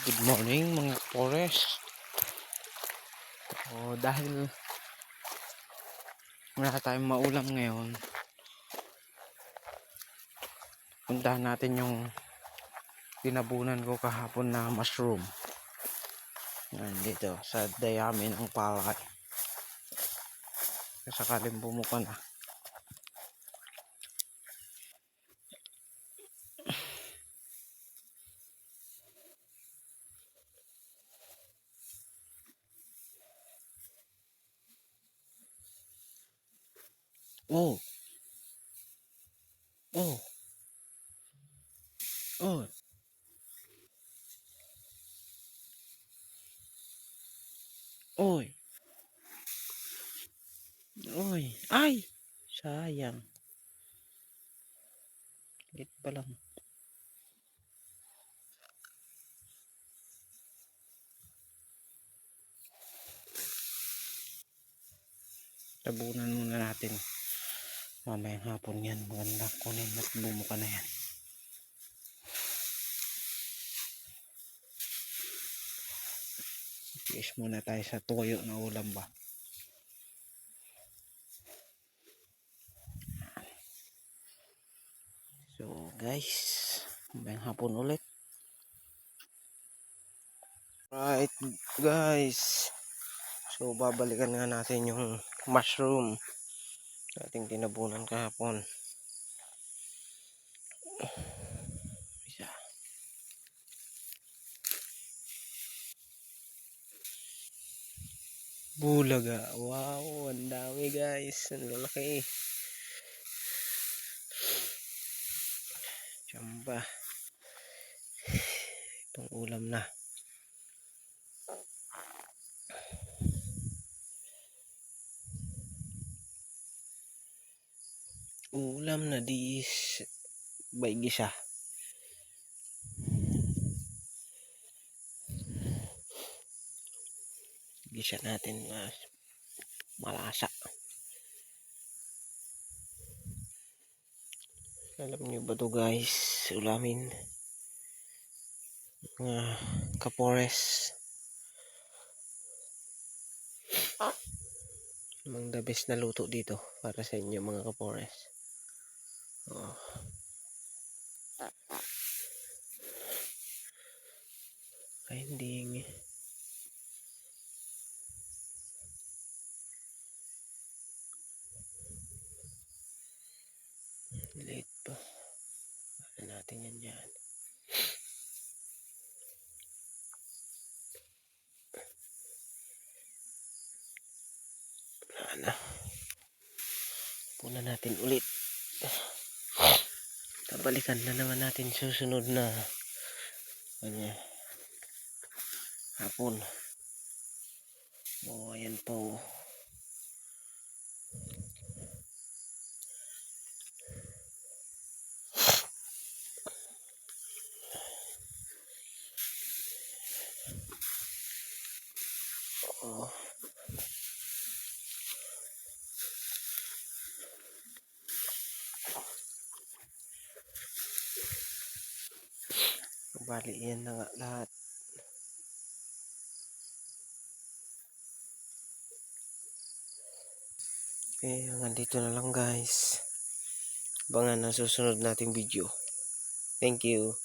Good morning mga forest. Dahil wala tayong maulam ngayon, puntahan natin yung tinabunan ko kahapon na mushroom. Yan dito sa dayami ng palay. Sakaling bumuka na. Oh, oh, oh, oy, oy, ay, sayang. Lit pa lang. Tabunan muna natin. Mamayang hapon yan. Maganda kunin at bumuka na yan. Fish muna tayo sa toyo na ulam ba. So guys, mamayang hapon ulit. Right guys. So babalikan nga natin yung mushroom ating tinabunan kahapon. Isa. Bulaga. Wow, ang dami guys. Ang lalaki. Tsamba. Itong ulam na. Ulam na dis by gisa. Gisa natin malasa. Alam niyo ba to guys? Ulamin mga kapores. Among the best na luto dito para sa inyo mga kapores. Oh. Ending. Late pa. Ano natin yan dyan. Ano. Puna natin ulit. Tabalikan na naman natin susunod na hapon. Oh, ayan po. Oh. Bali yan na nga lahat. Okay, hanggang dito na lang guys. Abangan ang susunod nating video. Thank you.